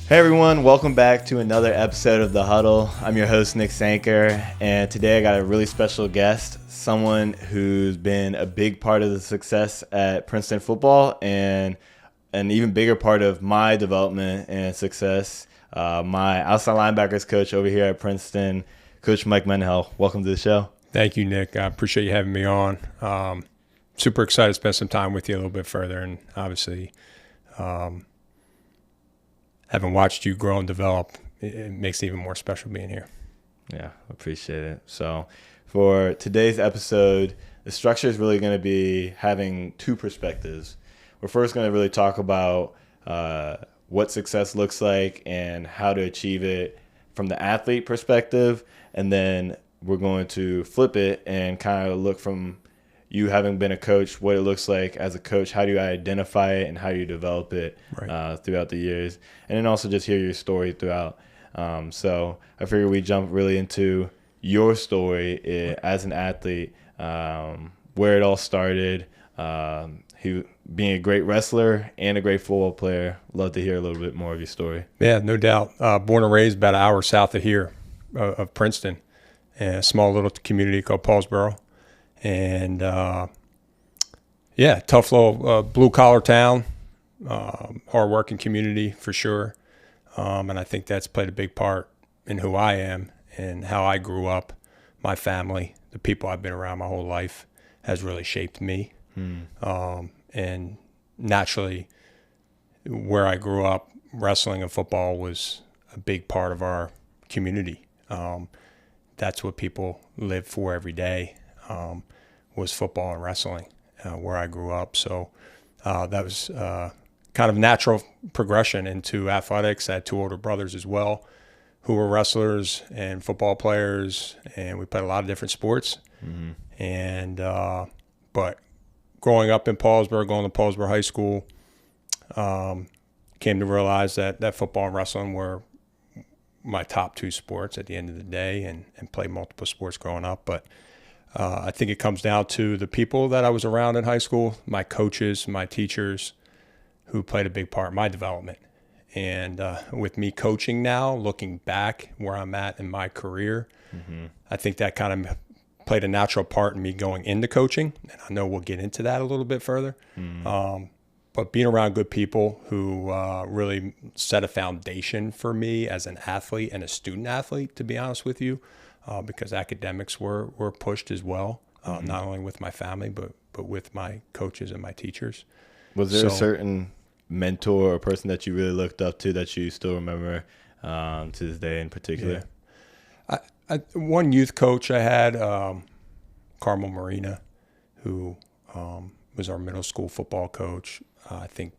Hey everyone, welcome back to another episode of The Huddle. I'm your host, Nic Sanker, and today I got a really special guest, someone who's been a big part of the success at Princeton football and an even bigger part of my development and success. My outside linebackers coach over here at Princeton, Coach Mike Mendenhall. Welcome to the show. Thank you, Nick. I appreciate you having me on. Super excited to spend some time with you a little bit further, and obviously having watched you grow and develop, it makes it even more special being here. Yeah, appreciate it. So for today's episode, the structure is really going to be having two perspectives. We're first going to really talk about what success looks like and how to achieve it from the athlete perspective, and then we're going to flip it and kind of look from you having been a coach, what it looks like as a coach, how do you identify it and how you develop it throughout the years, and then also just hear your story throughout. So I figured we jump really into your story as an athlete, where it all started, being a great wrestler and a great football player. Love to hear a little bit more of your story. Yeah, no doubt. Born and raised about an hour south of here, of Princeton, in a small little community called Paulsboro. And, tough little blue-collar town, hard-working community for sure. And I think that's played a big part in who I am and how I grew up. My family, the people I've been around my whole life has really shaped me. And naturally, where I grew up, wrestling and football was a big part of our community. That's what people live for every day. Was football and wrestling where I grew up. So that was kind of natural progression into athletics. I had two older brothers as well who were wrestlers and football players, and we played a lot of different sports. And but growing up in Paulsboro, going to Paulsboro High School, came to realize that football and wrestling were my top two sports at the end of the day, and played multiple sports growing up. But I think it comes down to the people that I was around in high school, my coaches, my teachers, who played a big part in my development. And with me coaching now, looking back where I'm at in my career, I think that kind of played a natural part in me going into coaching. And I know we'll get into that a little bit further. But being around good people who really set a foundation for me as an athlete and a student athlete, to be honest with you, because academics were pushed as well, not only with my family, but with my coaches and my teachers. Was there a certain mentor or person that you really looked up to that you still remember to this day in particular? Yeah. One youth coach I had, Carmel Marina, who was our middle school football coach, I think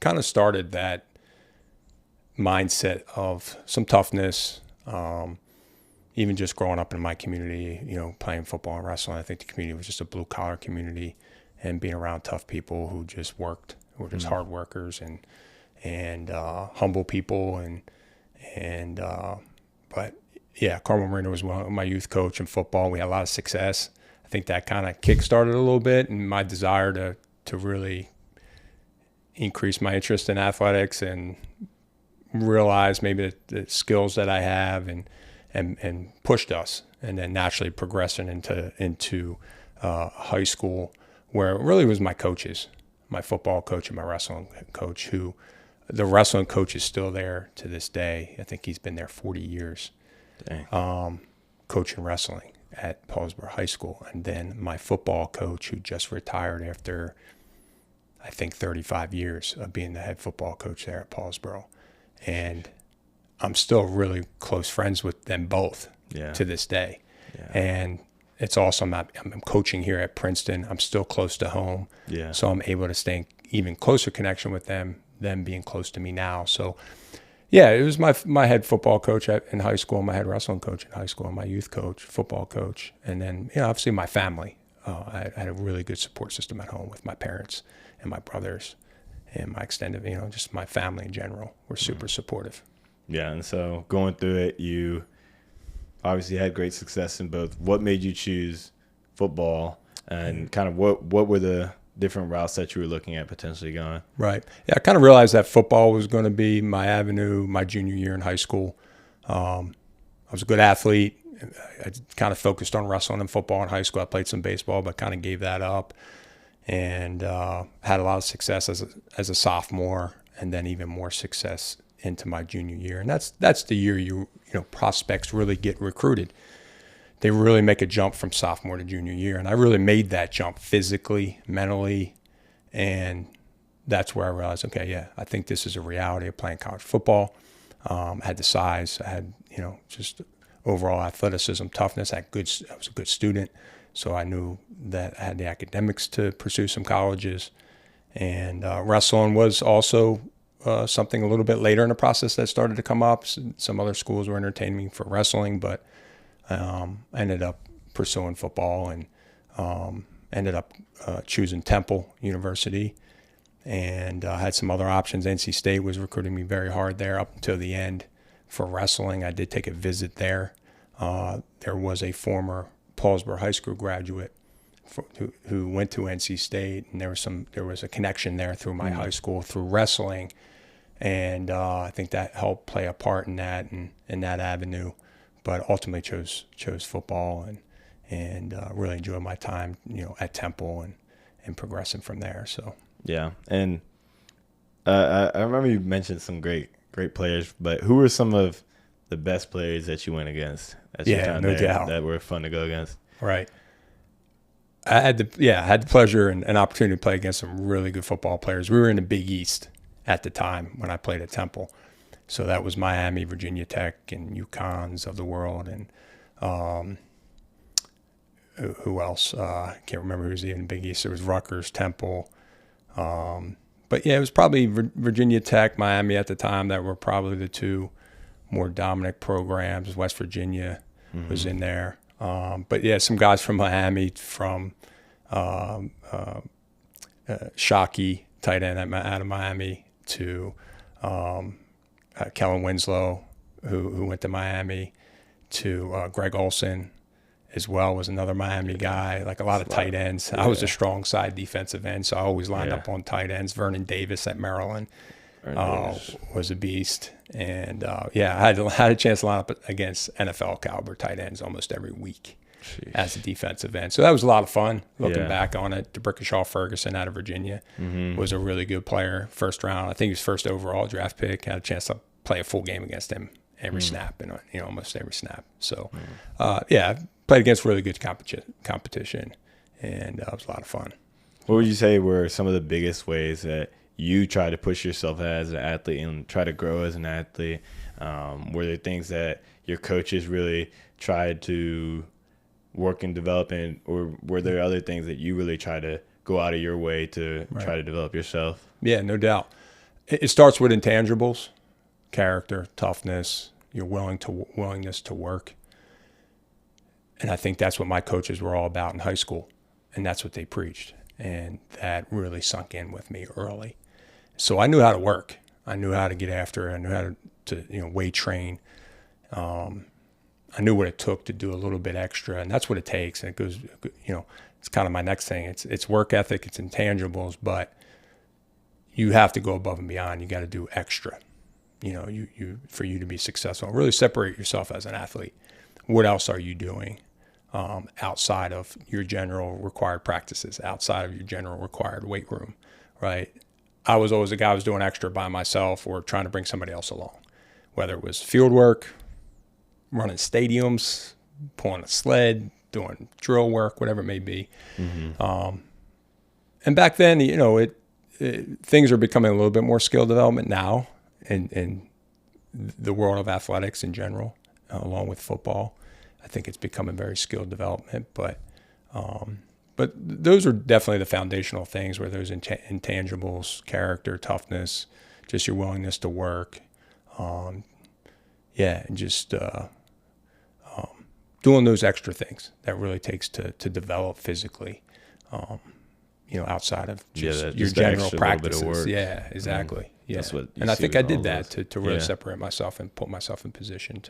kind of started that mindset of some toughness, even just growing up in my community, playing football and wrestling. I think the community was just a blue-collar community, and being around tough people who just worked, who were just hard workers and humble people. But yeah, Carmel Marino was my youth coach in football. We had a lot of success. I think that kind of kick-started a little bit, and my desire to really increase my interest in athletics and realize maybe the skills that I have and pushed us, and then naturally progressing into high school, where it really was my coaches, my football coach and my wrestling coach, who the wrestling coach is still there to this day. I think he's been there 40 years. Dang. Coaching wrestling at Paulsboro High School. And then my football coach, who just retired after, I think, 35 years of being the head football coach there at Paulsboro. And I'm still really close friends with them both to this day. Yeah. And it's awesome. I'm coaching here at Princeton. I'm still close to home. Yeah. So I'm able to stay in even closer connection with them being close to me now. So, yeah, it was my head football coach in high school, my head wrestling coach in high school, my youth coach, football coach. And then, obviously my family. I had a really good support system at home with my parents and my brothers and my extended, just my family in general were super supportive. Yeah, and so going through it, you obviously had great success in both. What made you choose football, and kind of what were the different routes that you were looking at potentially going? Right. Yeah, I kind of realized that football was going to be my avenue my junior year in high school. I was a good athlete. I kind of focused on wrestling and football in high school. I played some baseball, but kind of gave that up, and had a lot of success as a sophomore, and then even more success into my junior year. And that's the year you know prospects really get recruited. They really make a jump from sophomore to junior year, and I really made that jump physically, mentally, and that's where I realized, okay, yeah, I think this is a reality of playing college football. I had the size, I had just overall athleticism, toughness. I was a good student, so I knew that I had the academics to pursue some colleges. And wrestling was also something a little bit later in the process that started to come up. Some other schools were entertaining me for wrestling, but I ended up pursuing football and ended up choosing Temple University, and had some other options. NC State was recruiting me very hard there up until the end for wrestling. I did take a visit there. There was a former Paulsboro High School graduate who went to NC State, and there was a connection there through my high school through wrestling, and I think that helped play a part in that and in that avenue. But ultimately chose football and really enjoyed my time at Temple and progressing from there. So yeah, and I remember you mentioned some great players, but who were some of the best players that you went against at your time no there doubt. that were fun to go against? Right. I had the pleasure and an opportunity to play against some really good football players. We were in the Big East at the time when I played at Temple. So that was Miami, Virginia Tech, and UConns of the world. And who else? I can't remember who was in the Big East. There was Rutgers, Temple. But, yeah, it was probably Virginia Tech, Miami at the time that were probably the two more dominant programs. West Virginia was in there. But, yeah, some guys from Miami, from Shockey, tight end out of Miami, to Kellen Winslow, who went to Miami, to Greg Olson as well, was another Miami guy, like a lot of tight ends. Yeah. I was a strong side defensive end, so I always lined up on tight ends. Vernon Davis at Maryland was a beast. And, I had a chance to line up against NFL caliber tight ends almost every week as a defensive end. So that was a lot of fun looking back on it. DeBrickashaw Ferguson out of Virginia was a really good player, first round. I think he was first overall draft pick. Had a chance to play a full game against him every snap, and almost every snap. So, I played against really good competition, and it was a lot of fun. What would you say were some of the biggest ways that you try to push yourself as an athlete and try to grow as an athlete? Were there things that your coaches really tried to work and develop in, or were there other things that you really try to go out of your way to try to develop yourself? Yeah, no doubt. It starts with intangibles, character, toughness, your willingness to work. And I think that's what my coaches were all about in high school, and that's what they preached. And that really sunk in with me early. So I knew how to work. I knew how to get after it. I knew how to weight train. I knew what it took to do a little bit extra, and that's what it takes. And it goes, it's kind of my next thing. It's work ethic, it's intangibles, but you have to go above and beyond. You got to do extra, you for you to be successful. Really separate yourself as an athlete. What else are you doing outside of your general required practices, outside of your general required weight room, right? I was always a guy who was doing extra by myself or trying to bring somebody else along, whether it was field work, running stadiums, pulling a sled, doing drill work, whatever it may be. And back then, things are becoming a little bit more skill development now in the world of athletics in general, along with football. I think it's becoming very skill development, but those are definitely the foundational things, where those intangibles, character, toughness, just your willingness to work, and just doing those extra things that really takes to develop physically, outside of just your general practices. Yeah, exactly. Yeah, that's what and I think I did that to really separate myself and put myself in position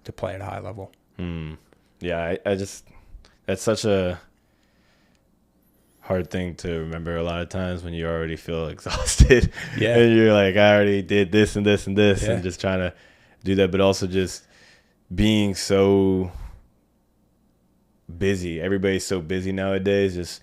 to play at a high level. Yeah, I just, that's such a hard thing to remember a lot of times when you already feel exhausted. Yeah. And you're like, I already did this and this and this, Yeah. and just trying to do that, but also just being so busy. Everybody's so busy nowadays, just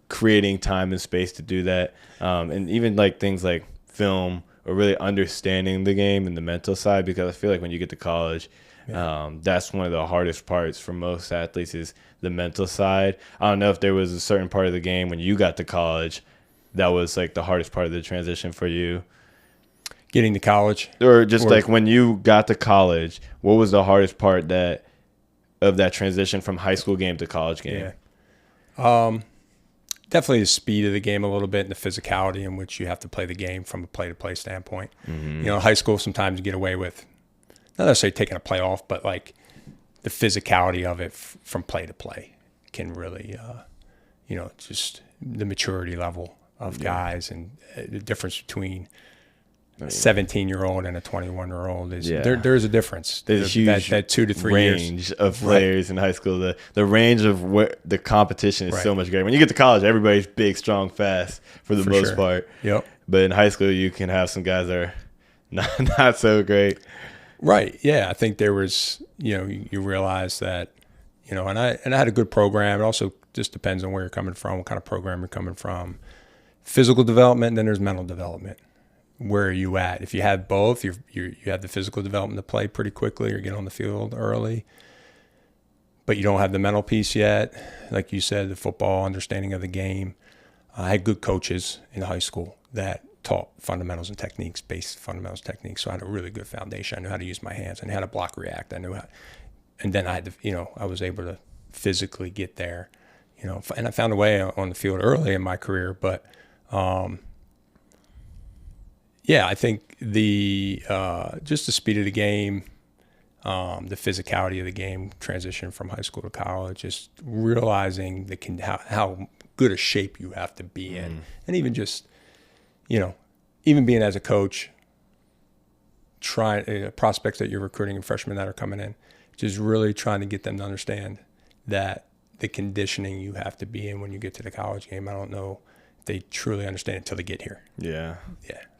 creating time and space to do that. And even like things like film or really understanding the game and the mental side, because I feel like when you get to college, that's one of the hardest parts for most athletes is the mental side. I don't know if there was a certain part of the game when you got to college that was like the hardest part of the transition for you. Getting to college? Or just like when you got to college, what was the hardest part of that transition from high school game to college game? Yeah. Definitely the speed of the game a little bit and the physicality in which you have to play the game from a play-to-play standpoint. Mm-hmm. You know, high school sometimes you get away with not necessarily taking a play off, but like the physicality of it from play to play can really, just the maturity level of guys and the difference between a 17-year-old and a 21-year-old is there's a difference. There's a huge that 2 to 3 range of players in high school. The range of where the competition is so much greater. When you get to college, everybody's big, strong, fast for the most part. Yep. But in high school, you can have some guys that are not so great. Right. Yeah. I think there was, you realize that, and I had a good program. It also just depends on where you're coming from, what kind of program you're coming from. Physical development, then there's mental development. Where are you at? If you have both, you have the physical development to play pretty quickly or get on the field early, but you don't have the mental piece yet. Like you said, the football understanding of the game. I had good coaches in high school that taught fundamentals and techniques, basic fundamentals techniques. So I had a really good foundation. I knew how to use my hands. I knew how to block, react. I knew how, and then I had to, I was able to physically get there, and I found a way on the field early in my career, but, I think the just the speed of the game, the physicality of the game, transition from high school to college, just realizing how good a shape you have to be in, and even just, even being as a coach, trying prospects that you're recruiting and freshmen that are coming in, just really trying to get them to understand that the conditioning you have to be in when you get to the college game. I don't know. They truly understand it until they get here. Yeah.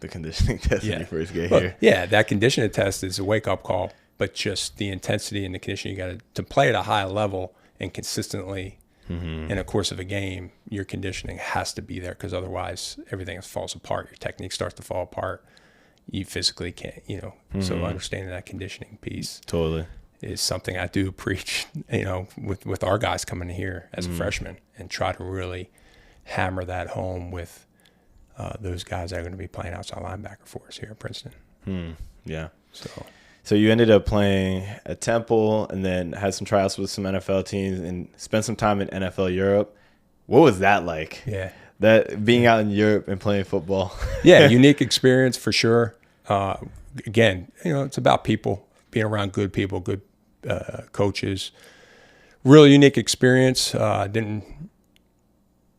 The conditioning test when you first get here. Yeah, that conditioning test is a wake-up call, but just the intensity and the conditioning you got to play at a high level and consistently in a course of a game, your conditioning has to be there because otherwise everything falls apart. Your technique starts to fall apart. You physically can't, So understanding that conditioning piece is something I do preach, with our guys coming in here as a freshman and try to really hammer that home with those guys that are going to be playing outside linebacker for us here at Princeton. Yeah. So you ended up playing at Temple and then had some tryouts with some NFL teams and spent some time in NFL Europe. What was that like? Yeah. That being out in Europe and playing football. Yeah, unique experience for sure. Again, it's about people, being around good people, good coaches. Really unique experience. Didn't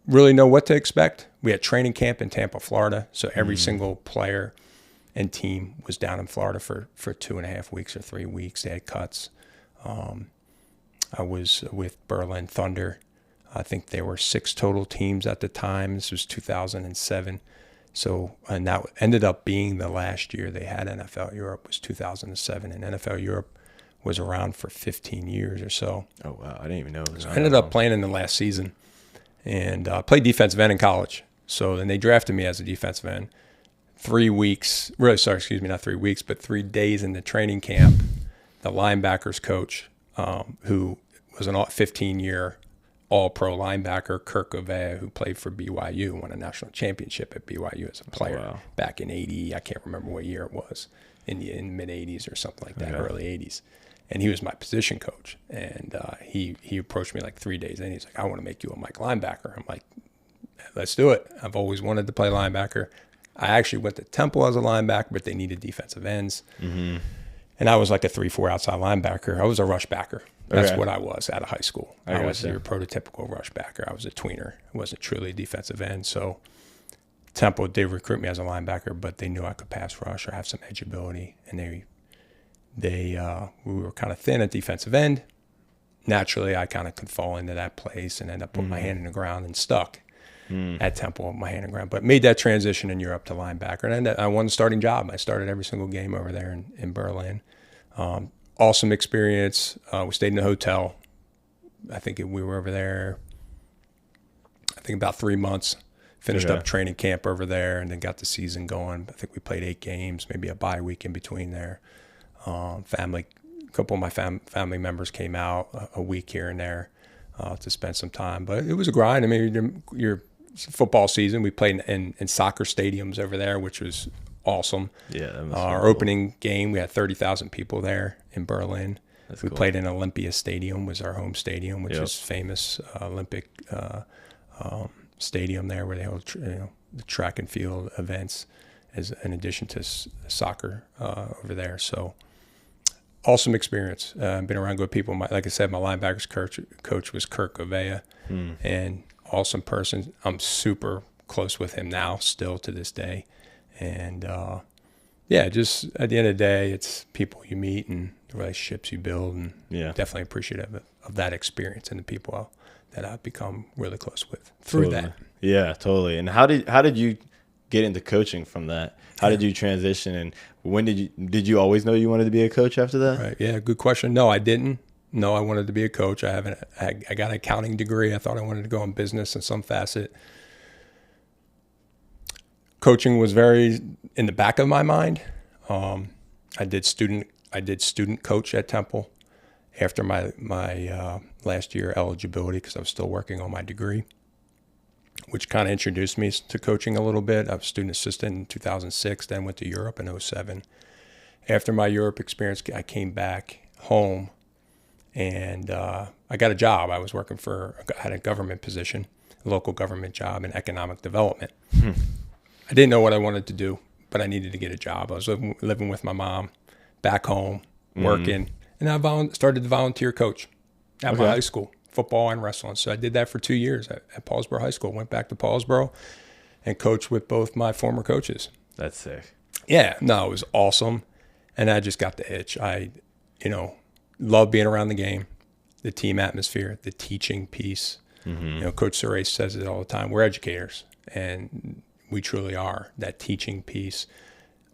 really know what to expect. We had training camp in Tampa, Florida. So every single player and team was down in Florida for 2.5 weeks or 3 weeks. They had cuts. I was with Berlin Thunder. I think there were 6 total teams at the time. This was 2007. So, and that ended up being the last year they had NFL Europe was 2007. And NFL Europe was around for 15 years or so. Oh, wow. I didn't even know it was I ended up playing in the last season and played defensive end in college. So then they drafted me as a defensive end. 3 weeks, really, sorry, excuse me, not 3 weeks, but 3 days in the training camp, the linebackers coach, who was an 15-year all-pro linebacker, Kirk Ovea, who played for BYU, won a national championship at BYU as a player back in 80, I can't remember what year it was, in the mid-80s or something like that, early 80s. And he was my position coach. And he approached me like 3 days in. He's like, I want to make you a Mike linebacker. I'm like, let's do it. I've always wanted to play linebacker. I actually went to Temple as a linebacker, but they needed defensive ends. And I was like a 3-4 outside linebacker. I was a rush backer. That's what I was out of high school. I was your prototypical rush backer. I was a tweener. I wasn't truly a defensive end. So Temple did recruit me as a linebacker, but they knew I could pass rush or have some edge ability. And we were kind of thin at defensive end. Naturally, I kind of could fall into that place and end up putting my hand in the ground and stuck. at Temple, my hand and ground, but made that transition in Europe to linebacker. And I won the starting job. I started every single game over there in Berlin. Awesome experience. We stayed in a hotel. I think we were over there, about 3 months. Finished up training camp over there and then got the season going. I think we played 8 games, maybe a bye week in between there. A couple of my family members came out a week here and there to spend some time. But it was a grind. I mean, your football season, we played in soccer stadiums over there, which was awesome. Yeah, that was our opening game, we had 30,000 people there in Berlin. We cool. played in Olympia Stadium, was our home stadium, which is famous Olympic stadium there where they hold the track and field events as in addition to soccer over there. So awesome experience. Been around good people. Like I said, my linebackers coach was Kirk Ovea, and awesome person. I'm super close with him now, still to this day. And just at the end of the day, it's people you meet and the relationships you build, and definitely appreciative of that experience and the people that I've become really close with through that. Yeah, totally. And how did you get into coaching from that? How did you transition, and when did you always know you wanted to be a coach after that? Right. Yeah, good question. No, I didn't. No, I wanted to be a coach. I got an accounting degree. I thought I wanted to go in business in some facet. Coaching was very in the back of my mind. I did student coach at Temple after my last year eligibility because I was still working on my degree, which kind of introduced me to coaching a little bit. I was student assistant in 2006, then went to Europe in 2007. After my Europe experience, I came back home and I got a job. I was working I had a government position, a local government job in economic development. I didn't know what I wanted to do, but I needed to get a job. I was living with my mom back home, working, and I started to volunteer coach at my high school, football and wrestling. So I did that for 2 years at Paulsboro High School. Went back to Paulsboro and coached with both my former coaches. That's sick. Yeah, no, it was awesome. And I just got the itch. I, love being around the game, the team atmosphere, the teaching piece. Coach Surace says it all the time. We're educators, and we truly are. That teaching piece,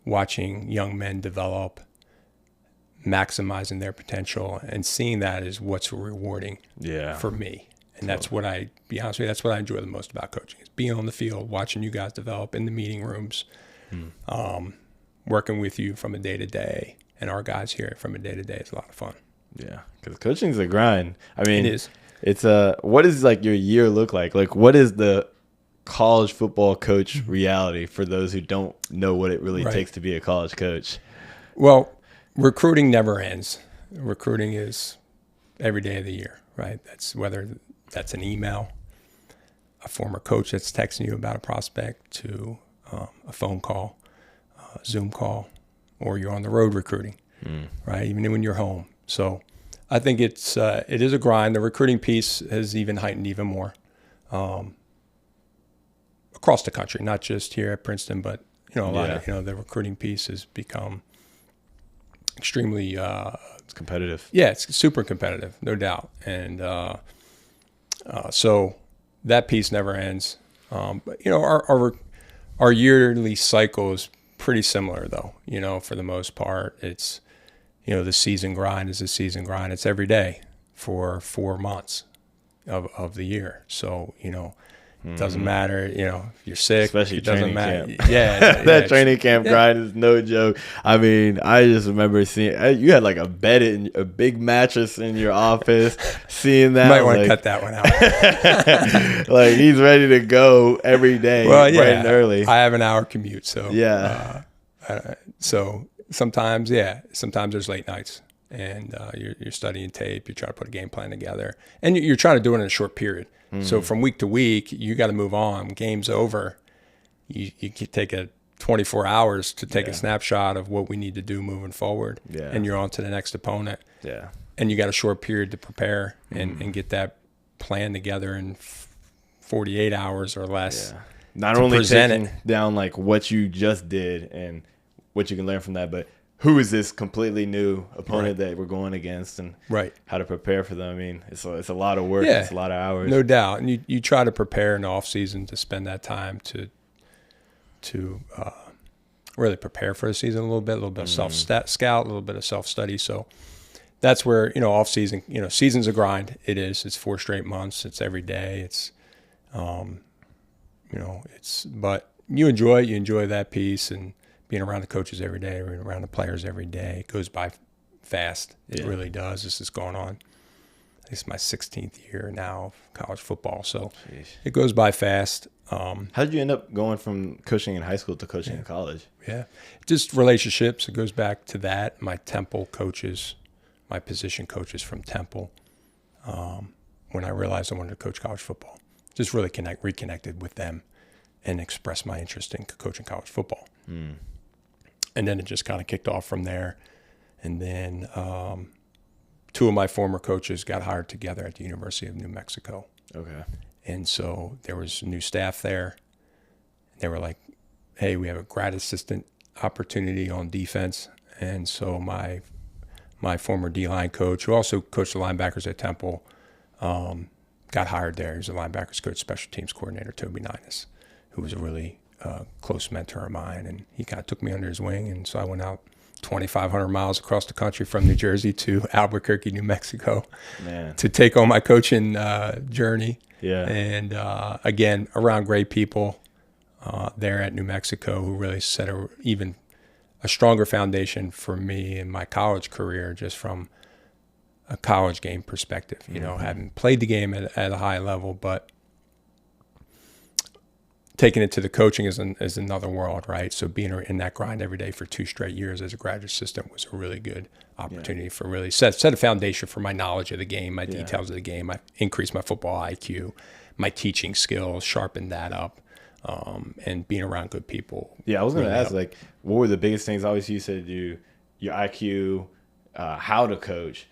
watching young men develop, maximizing their potential, and seeing that is what's rewarding for me. And that's what be honest with you, that's what I enjoy the most about coaching, is being on the field, watching you guys develop in the meeting rooms, working with you from a day-to-day, and our guys here from a day-to-day is a lot of fun. Yeah, because coaching is a grind. I mean, it is. It's what does like your year look like? Like, what is the college football coach reality for those who don't know what it really takes to be a college coach? Well, recruiting never ends. Recruiting is every day of the year, right? That's whether that's an email, a former coach that's texting you about a prospect, to a phone call, a Zoom call, or you're on the road recruiting, right? Even when you're home. So I think it is a grind. The recruiting piece has even heightened even more across the country, not just here at Princeton, but a lot of the recruiting piece has become extremely it's competitive. Yeah, it's super competitive, no doubt. And so that piece never ends. But our yearly cycle is pretty similar, though. For the most part, it's the season grind is a season grind. It's every day for 4 months of the year. So it doesn't matter, if you're sick, especially it doesn't training matter. Camp. Yeah, that training camp grind is no joke. I mean, I just remember seeing you had like a big mattress in your office. Seeing that, you might want to cut that one out. Like, he's ready to go every day, bright and early. I have an hour commute, so so sometimes there's late nights, and you're studying tape. You try to put a game plan together, and you're trying to do it in a short period. So from week to week, you got to move on. Game's over. You could take 24 hours to take a snapshot of what we need to do moving forward, and you're on to the next opponent. Yeah, and you got a short period to prepare and get that plan together in 48 hours or less. Yeah. Not only taking down like what you just did and what you can learn from that, but who is this completely new opponent that we're going against, and how to prepare for them. I mean, it's a lot of work. It's a lot of hours. No doubt. And you try to prepare in the off season to spend that time to really prepare for the season a little bit of self-scout, a little bit of self-study. So that's where, off season, season's a grind. It is. It's 4 straight months. It's every day. It's, but you enjoy that piece, and being around the coaches every day, around the players every day. It goes by fast. It really does. This is going on, I think it's my 16th year now of college football. So it goes by fast. How did you end up going from coaching in high school to coaching in college? Yeah, just relationships. It goes back to that. My Temple coaches, my position coaches from Temple, when I realized I wanted to coach college football, just really reconnected with them and expressed my interest in coaching college football. And then it just kind of kicked off from there. And then 2 of my former coaches got hired together at the University of New Mexico. Okay. And so there was new staff there. They were like, hey, we have a grad assistant opportunity on defense. And so my former D-line coach, who also coached the linebackers at Temple, got hired there. He was a linebackers coach, special teams coordinator, Toby Ninus, who was a really close mentor of mine. And he kind of took me under his wing. And so I went out 2,500 miles across the country from New Jersey to Albuquerque, New Mexico, to take on my coaching journey. Yeah. And again, around great people there at New Mexico who really set even a stronger foundation for me in my college career, just from a college game perspective. Having played the game at a high level, but taking it to the coaching is another world, right? So being in that grind every day for 2 straight years as a graduate assistant was a really good opportunity for really set a foundation for my knowledge of the game, my details of the game. I increased my football IQ, my teaching skills, sharpened that up, and being around good people. Yeah, I was going to ask, what were the biggest things? Obviously, you said your IQ, how to coach.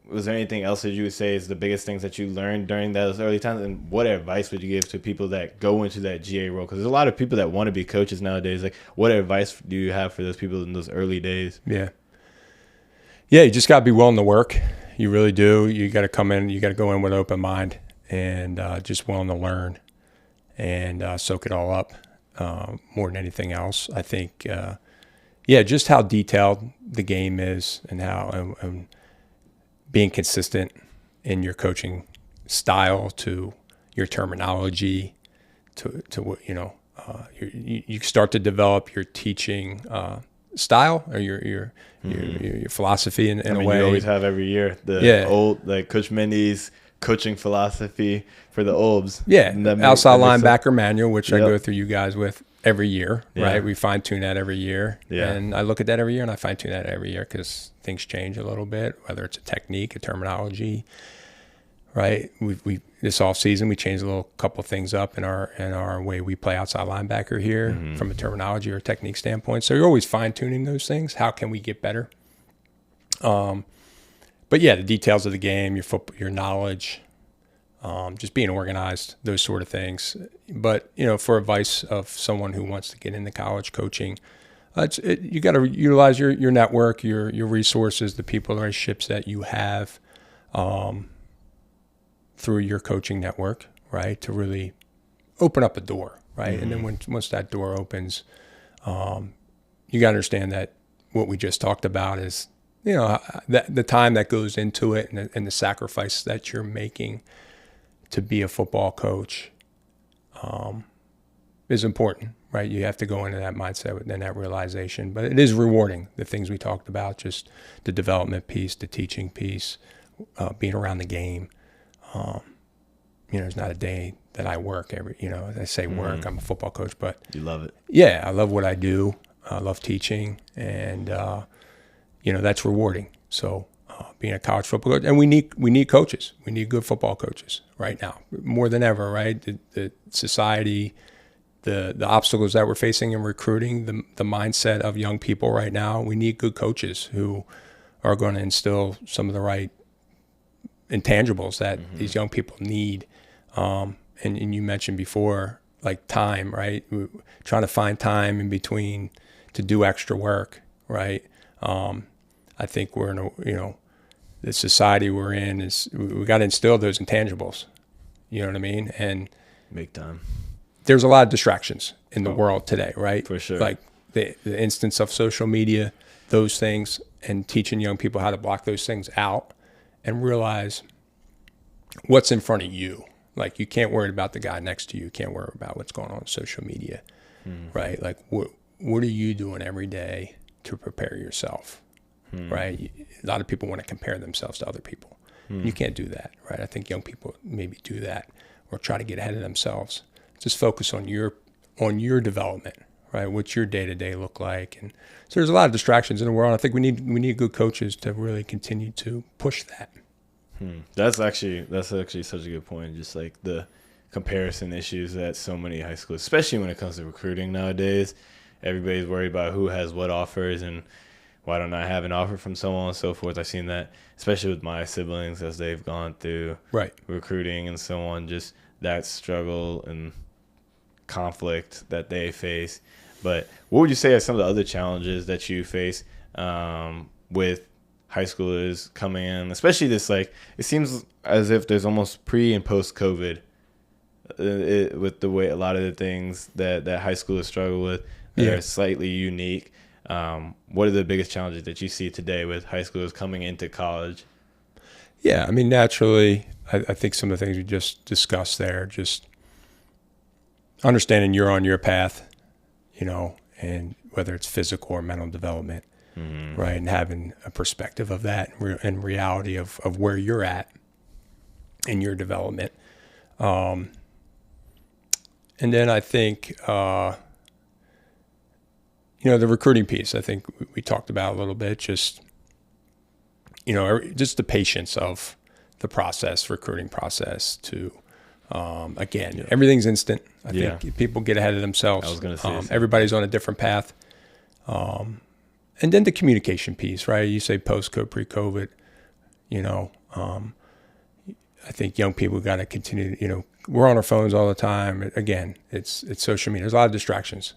Was there anything else that you would say is the biggest things that you learned during those early times? And what advice would you give to people that go into that GA role? Because there's a lot of people that want to be coaches nowadays. What advice do you have for those people in those early days? Yeah, you just got to be willing to work. You really do. You got to come in. You got to go in with an open mind and just willing to learn and soak it all up more than anything else. I think, just how detailed the game is and how being consistent in your coaching style, to your terminology, to what you start to develop your teaching style or your philosophy in a way. You always have every year the old Coach Mendy's coaching philosophy for the Olds. Yeah, outside linebacker manual, which I go through you guys with every year, right? We fine tune that every year, and I look at that every year, and I fine tune that every year because things change a little bit, whether it's a technique, a terminology, right? We this off season we changed a couple of things up in our way we play outside linebacker here from a terminology or technique standpoint. So you're always fine tuning those things. How can we get better? But the details of the game, your knowledge. Just being organized, those sort of things. But, for advice of someone who wants to get into college coaching, you got to utilize your network, your resources, the people, relationships that you have through your coaching network, right, to really open up a door, right? And then once that door opens, you got to understand that what we just talked about is, the time that goes into it and the sacrifice that you're making to be a football coach is important, right? You have to go into that mindset and that realization. But it is rewarding, the things we talked about, just the development piece, the teaching piece, being around the game. There's not a day that I work I say work, I'm a football coach, but you love it. Yeah, I love what I do. I love teaching, and that's rewarding. So being a college football coach, and we need coaches. We need good football coaches right now, more than ever, right? The society, the obstacles that we're facing in recruiting, the mindset of young people right now. We need good coaches who are going to instill some of the right intangibles that these young people need. And you mentioned before, like time, right? We're trying to find time in between to do extra work, right? I think we're in the society we're in is we got to instill those intangibles. You know what I mean? And Big time. there's a lot of distractions in the world today, right? For sure. Like the instance of social media, those things, and teaching young people how to block those things out and realize what's in front of you. Like you can't worry about the guy next to you. You can't worry about what's going on social media, right? Like what are you doing every day to prepare yourself, right? A lot of people want to compare themselves to other people. You can't do that, right? I think young people maybe do that or try to get ahead of themselves. Just focus on your development, right? What's your day-to-day look like? And so there's a lot of distractions in the world. I think we need good coaches to really continue to push that. That's actually such a good point. Just like the comparison issues that so many high schools, especially when it comes to recruiting nowadays, everybody's worried about who has what offers and why don't I have an offer from so on and so forth. I've seen that, especially with my siblings as they've gone through recruiting and so on, just that struggle and conflict that they face. But what would you say are some of the other challenges that you face with high schoolers coming in, especially this, like, it seems as if there's almost pre and post COVID with the way a lot of the things that high schoolers struggle with that are slightly unique. What are the biggest challenges that you see today with high schoolers coming into college? Yeah, I mean, naturally, I think some of the things we just discussed there, just understanding you're on your path, and whether it's physical or mental development, right? And having a perspective of that and reality of where you're at in your development. And then I think, the recruiting piece, I think we talked about a little bit, just the patience of the recruiting process to, everything's instant. I think people get ahead of themselves. I was going to say everybody's on a different path. And then the communication piece, right? You say post-COVID, pre-COVID, I think young people got to continue, we're on our phones all the time. Again, it's social media. There's a lot of distractions,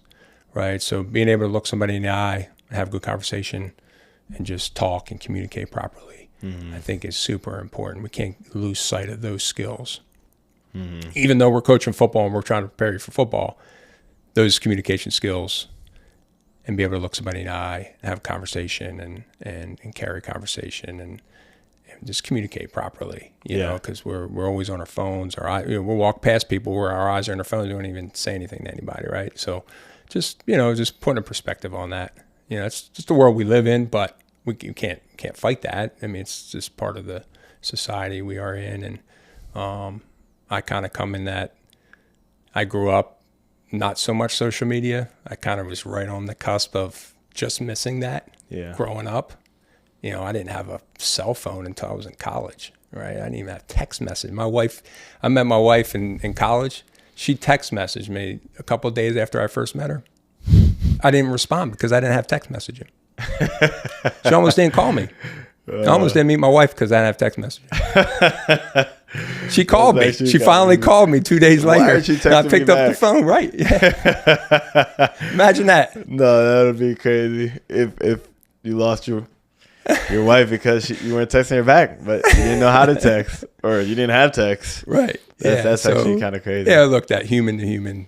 right? So being able to look somebody in the eye and have a good conversation and just talk and communicate properly, I think is super important. We can't lose sight of those skills. Even though we're coaching football and we're trying to prepare you for football, those communication skills and be able to look somebody in the eye and have a conversation and carry conversation and just communicate properly, you know, because we're always on our phones. We'll walk past people where our eyes are on our phones. We don't even say anything to anybody, right? So just putting a perspective on that. It's just the world we live in, but you can't fight that. I mean, it's just part of the society we are in. And I kind of come in that I grew up not so much social media. I kind of was right on the cusp of just missing that growing up. I didn't have a cell phone until I was in college, right? I didn't even have text message. I met my wife in college. She text messaged me a couple of days after I first met her. I didn't respond because I didn't have text messaging. She almost didn't call me. I almost didn't meet my wife because I didn't have text messaging. She called me. She finally called me 2 days later. And I picked up the phone. Right. Yeah. Imagine that. No, that would be crazy if you lost your wife because you weren't texting her back, but you didn't know how to text or you didn't have text. Right. That's actually kind of crazy. Yeah, look, that human-to-human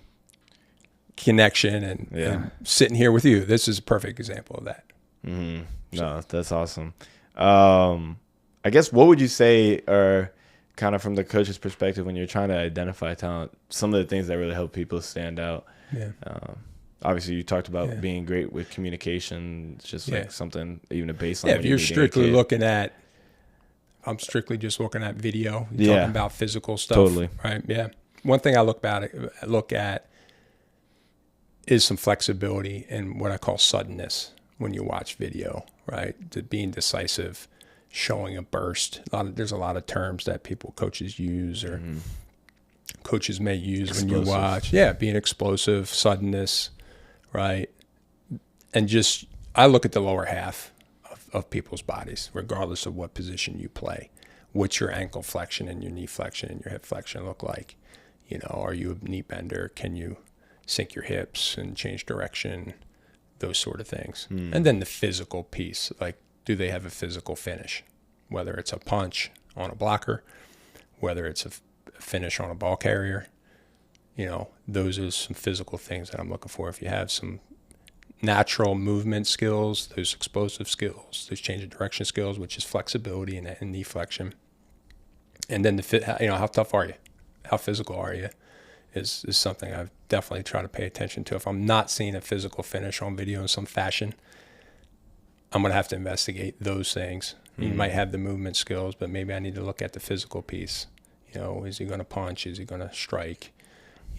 connection and sitting here with you. This is a perfect example of that. Mm-hmm. No, that's awesome. I guess what would you say are kind of from the coach's perspective when you're trying to identify talent, some of the things that really help people stand out? Yeah. Obviously, you talked about being great with communication. It's just like something, even a baseline. Yeah, if you're strictly looking at, I'm strictly just looking at video. You're talking about physical stuff. Totally. Right, yeah. One thing I look at is some flexibility and what I call suddenness when you watch video, right? To being decisive, showing a burst. There's a lot of terms that coaches use or coaches may use when you watch. Yeah, being explosive, suddenness, right? And just, I look at the lower half of people's bodies, regardless of what position you play. What's your ankle flexion and your knee flexion and your hip flexion look like? Are you a knee bender? Can you sink your hips and change direction? those sort of things. And then the physical piece, like, do they have a physical finish? Whether it's a punch on a blocker, whether it's a finish on a ball carrier, those are some physical things that I'm looking for. If you have some natural movement skills, those explosive skills, those change of direction skills, which is flexibility and knee flexion. And then how tough are you? How physical are you? Is something I've definitely tried to pay attention to. If I'm not seeing a physical finish on video in some fashion, I'm going to have to investigate those things. You might have the movement skills, but maybe I need to look at the physical piece. Is he going to punch? Is he going to strike?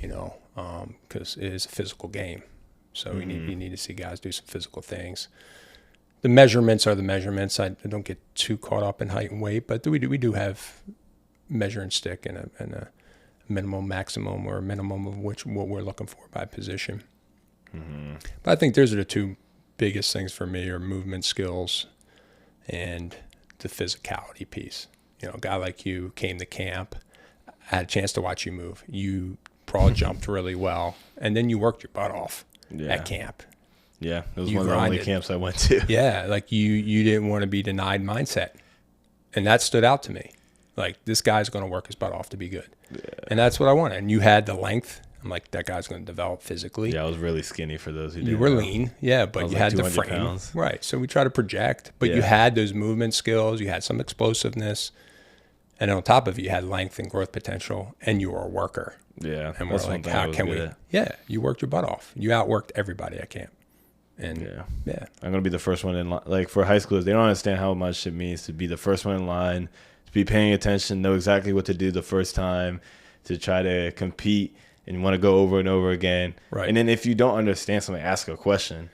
Because it is a physical game. So you need to see guys do some physical things. The measurements are the measurements. I don't get too caught up in height and weight, but we do have measuring stick and a minimum, maximum, or a minimum of what we're looking for by position. But I think those are the two biggest things for me, are movement skills and the physicality piece. A guy like you came to camp, I had a chance to watch you move. You broad jumped really well, and then you worked your butt off at camp. Yeah, it was one of the only camps I went to. Yeah, like you didn't want to be denied mindset. And that stood out to me. Like, this guy's going to work his butt off to be good. Yeah. And that's what I wanted. And you had the length. I'm like, that guy's going to develop physically. Yeah, I was really skinny for those who didn't You were know. lean, yeah, but you had the frame. Pounds. Right, so we try to project. But you had those movement skills. You had some explosiveness. And on top of it, you had length and growth potential. And you were a worker. Yeah. And we're like, how can we? Yeah, you worked your butt off. You outworked everybody at camp. And yeah. I'm going to be the first one in line. Like, for high schoolers, they don't understand how much it means to be the first one in line, to be paying attention, know exactly what to do the first time, to try to compete and want to go over and over again. Right. And then if you don't understand something, ask a question.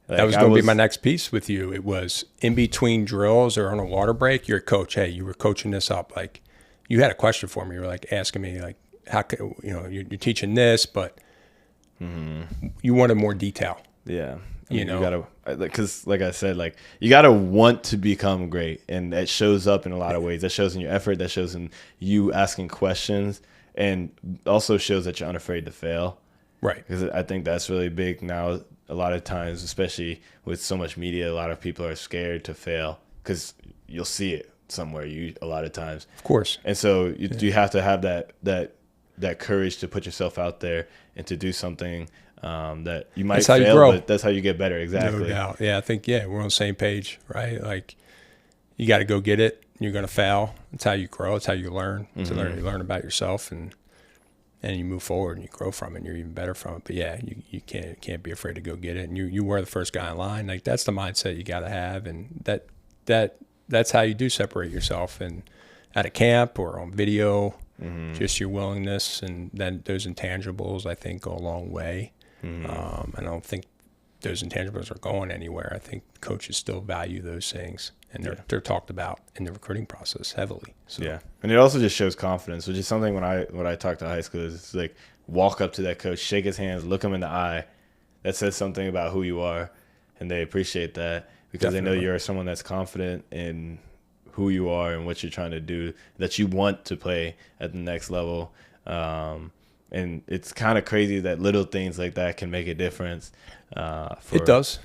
Like, that was going to be my next piece with you. It was in between drills or on a water break, your coach, hey, you were coaching this up. Like, you had a question for me. You were like asking me, like, how could, you're teaching this, but you wanted more detail. Yeah. You gotta, because like I said, like, you gotta want to become great, and that shows up in a lot of ways. That shows in your effort. That shows in you asking questions, and also shows that you're unafraid to fail. Right. Because I think that's really big now. A lot of times, especially with so much media, a lot of people are scared to fail because you'll see it somewhere. A lot of times, of course. And so you have to have that courage to put yourself out there and to do something. That you might fail, but that's how you get better. Exactly. No doubt. Yeah, I think, we're on the same page, right? Like, you got to go get it. You're going to fail. That's how you grow. It's how you learn. You learn about yourself, and you move forward and you grow from it, and you're even better from it. But yeah, you can't be afraid to go get it. And you were the first guy in line. Like, that's the mindset you got to have, and that's how you do separate yourself. And at a camp or on video, just your willingness, and then those intangibles, I think, go a long way. I don't think those intangibles are going anywhere. I think coaches still value those things, and they're talked about in the recruiting process heavily. So. Yeah, and it also just shows confidence, which is something when I talk to high schoolers, it's like, walk up to that coach, shake his hands, look him in the eye. That says something about who you are, and they appreciate that because they know you're someone that's confident in who you are and what you're trying to do, that you want to play at the next level. And it's kind of crazy that little things like that can make a difference. It does.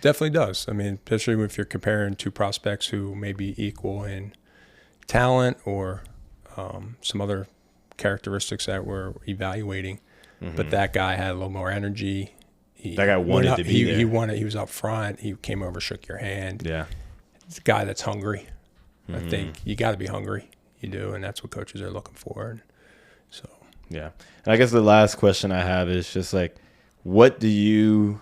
Definitely does. I mean, especially if you're comparing two prospects who may be equal in talent or some other characteristics that we're evaluating. But that guy had a little more energy. That guy wanted to be there. He wanted. He was up front. He came over, shook your hand. Yeah. It's a guy that's hungry. I think you got to be hungry. You do, and that's what coaches are looking for. And so. Yeah. And I guess the last question I have is just like, what are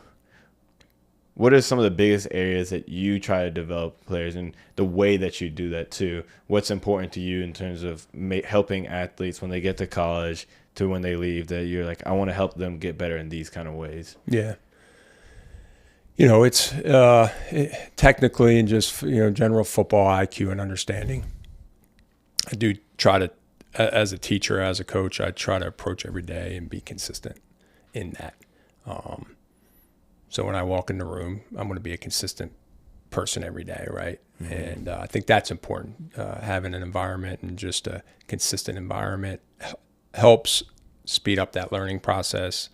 some of the biggest areas that you try to develop players, and the way that you do that too? What's important to you in terms of helping athletes when they get to college to when they leave, that you're like, I want to help them get better in these kind of ways? Yeah. It's technically and just, general football IQ and understanding. I do try to, as a teacher, as a coach, I try to approach every day and be consistent in that. So when I walk in the room, I'm going to be a consistent person every day, right? And I think that's important. Having an environment and just a consistent environment helps speed up that learning process.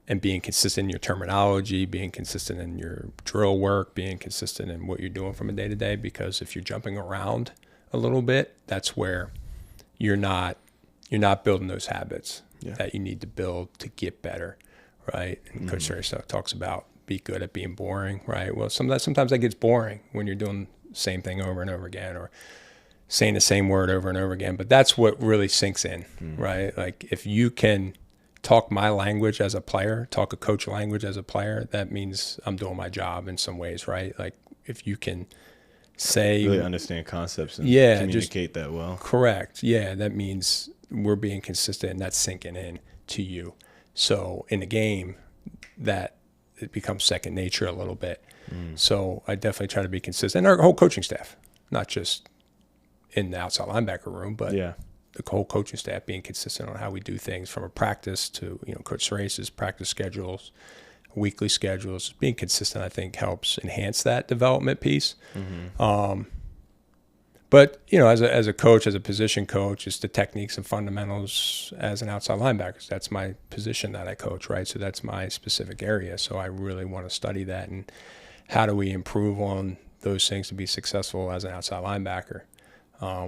and being consistent in your terminology, being consistent in your drill work, being consistent in what you're doing from a day to day. Because if you're jumping around a little bit, that's where you're not building those habits that you need to build to get better, right? And Coach Terry talks about be good at being boring, right? Well, sometimes that gets boring when you're doing the same thing over and over again, or saying the same word over and over again. But that's what really sinks in, right? Like if you can talk my language as a player, talk a coach language as a player, that means I'm doing my job in some ways, right? Like if you can say really understand concepts and communicate that well. Correct. Yeah, that means we're being consistent and that's sinking in to you. So in the game, that it becomes second nature a little bit. So I definitely try to be consistent. And our whole coaching staff, not just in the outside linebacker room, but the whole coaching staff being consistent on how we do things from a practice to, Coach Serace's practice schedules, weekly schedules. Being consistent, I think, helps enhance that development piece. But, as a coach, as a position coach, it's the techniques and fundamentals as an outside linebacker. That's my position that I coach, right? So that's my specific area. So I really want to study that. And how do we improve on those things to be successful as an outside linebacker?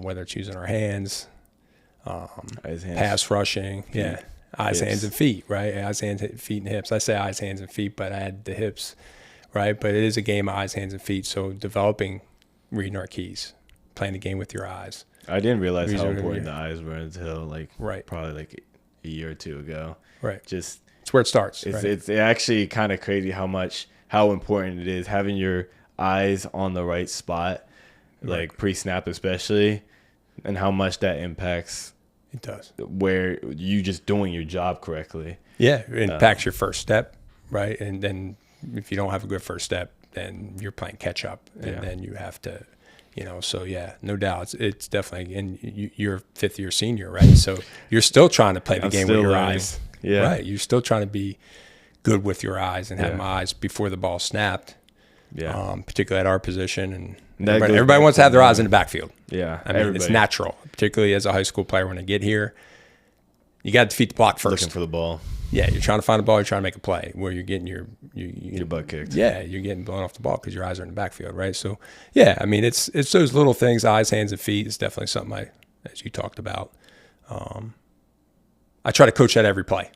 Whether it's using our hands, pass rushing, eyes, hands, and feet, right? Eyes, hands, feet, and hips. I say eyes, hands, and feet, but I add the hips, right? But it is a game of eyes, hands, and feet. So developing, reading our keys, playing the game with your eyes. I didn't realize how important the eyes were until probably a year or two ago. Right. It's where it starts. It's actually kind of crazy how important it is having your eyes on the right spot, like pre-snap especially, and how much that impacts. It does. Where you just doing your job correctly. Yeah, it impacts your first step, right? And then if you don't have a good first step, then you're playing catch up, and then you have to, So no doubt, it's definitely. And you're fifth year senior, right? So you're still trying to play the game with your eyes, right? You're still trying to be good with your eyes and have my eyes before the ball snapped. Yeah. Particularly at our position, and everybody wants to have their eyes in the backfield. Yeah. I mean, it's natural, particularly as a high school player. When they get here, you got to defeat the block first. Looking for the ball. Yeah, you're trying to find the ball. You're trying to make a play where you're getting your butt kicked. Yeah, you're getting blown off the ball because your eyes are in the backfield, right? So, yeah, I mean, it's those little things, eyes, hands, and feet. Is definitely something as you talked about. I try to coach that every play.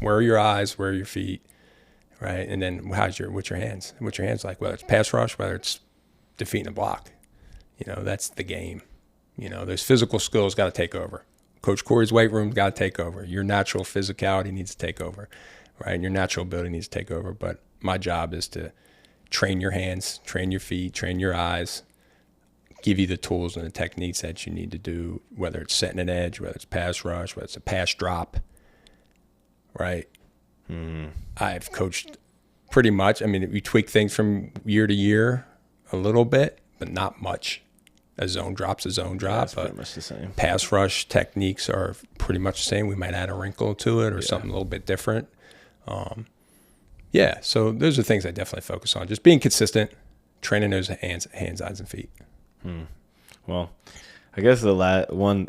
Where are your eyes? Where are your feet? Right, and then what's your hands? What's your hands like? Whether it's pass rush, whether it's defeating a block, that's the game. Those physical skills got to take over. Coach Corey's weight room got to take over. Your natural physicality needs to take over, right? And your natural ability needs to take over. But my job is to train your hands, train your feet, train your eyes, give you the tools and the techniques that you need to do, whether it's setting an edge, whether it's pass rush, whether it's a pass drop, right? I've coached pretty much. I mean, we tweak things from year to year a little bit, but not much. A zone drop's a zone drop. That's pretty much the same. Pass rush techniques are pretty much the same. We might add a wrinkle to it or something a little bit different. So those are things I definitely focus on. Just being consistent, training those hands, eyes, and feet. Well, I guess the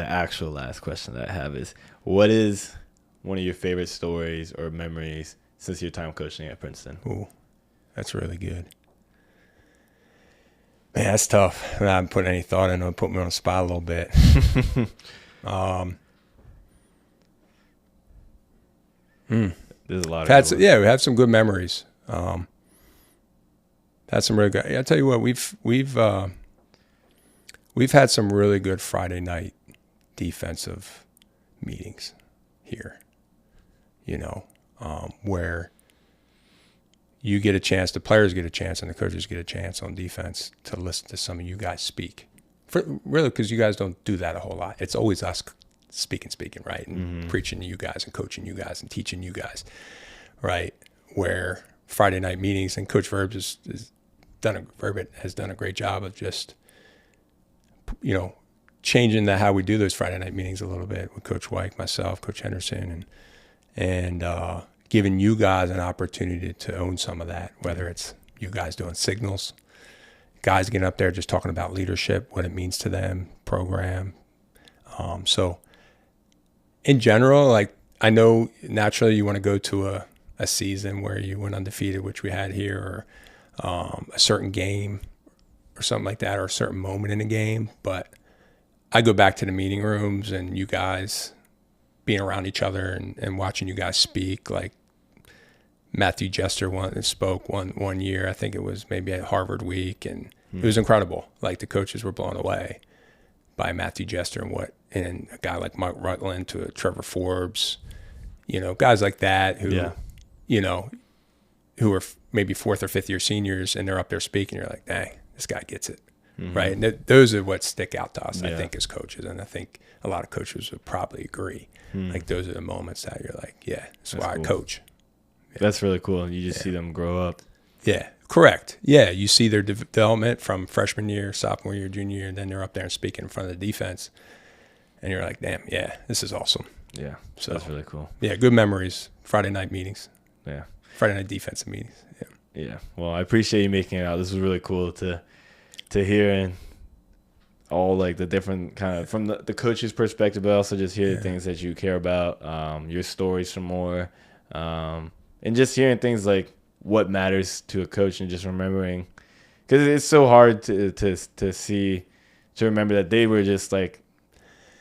actual last question that I have is, what is one of your favorite stories or memories since your time coaching at Princeton? Ooh, that's really good. Man, that's tough. I haven't put any thought into it. Put me on the spot a little bit. There's a lot of we have some good memories. Had some really good. I tell you what, we've had some really good Friday night defensive meetings here. Where you get a chance, the players get a chance, and the coaches get a chance on defense to listen to some of you guys speak. Really, because you guys don't do that a whole lot. It's always us speaking, right? And preaching to you guys and coaching you guys and teaching you guys, right? Where Friday night meetings, and Coach Verb has done a great job of just, changing how we do those Friday night meetings a little bit with Coach White, myself, Coach Henderson, and giving you guys an opportunity to own some of that, whether it's you guys doing signals, guys getting up there just talking about leadership, what it means to them, program. So in general, I know naturally you want to go to a season where you went undefeated, which we had here, or a certain game or something like that, or a certain moment in a game. But I go back to the meeting rooms and you guys being around each other and watching you guys speak. Like Matthew Jester spoke one year. I think it was maybe at Harvard Week, and it was incredible. Like the coaches were blown away by Matthew Jester and a guy like Mike Rutland to Trevor Forbes, guys like that who, who are maybe 4th or 5th year seniors, and they're up there speaking. You're like, dang, this guy gets it. Right. And those are what stick out to us, I think, as coaches. And I think a lot of coaches would probably agree. Like those are the moments that you're like, yeah, that's why cool. I coach. Yeah. That's really cool. You just see them grow up. Yeah, correct. Yeah, you see their development from freshman year, sophomore year, junior year, and then they're up there and speaking in front of the defense. And you're like, damn, yeah, this is awesome. Yeah, so that's really cool. Yeah, good memories. Friday night meetings. Yeah. Friday night defensive meetings. Yeah. Yeah. Well, I appreciate you making it out. This was really cool to hear, and all like the different kind of from the coach's perspective, but also just hear the things that you care about, your stories some more, and just hearing things like what matters to a coach, and just remembering, because it's so hard to remember that they were just like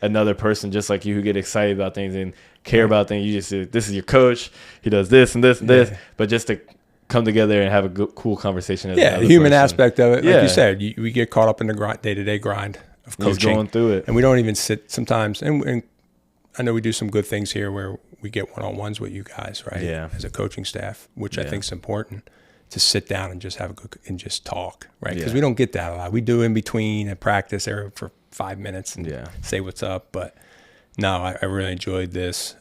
another person just like you who get excited about things and care about things. You just say, this is your coach, he does this and this and this, but just to come together and have a good, cool conversation. As the human aspect of it. Like you said, we get caught up in the day-to-day grind of coaching. Just going through it. And we don't even sit sometimes. And I know we do some good things here where we get one-on-ones with you guys, right? Yeah. As a coaching staff, which I think is important, to sit down and just have a good, and just talk, right? Because we don't get that a lot. We do in between and practice there for 5 minutes and say what's up. But no, I really enjoyed this.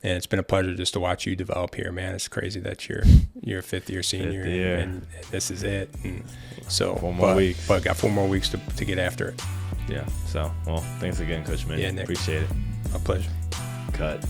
And it's been a pleasure just to watch you develop here, man. It's crazy that you're a 5th year senior and this is it. And so 4 more weeks. But got 4 more weeks to get after it. Yeah. So, well, thanks again, Coach Min. Yeah, Nick. Appreciate it. My pleasure. Cut.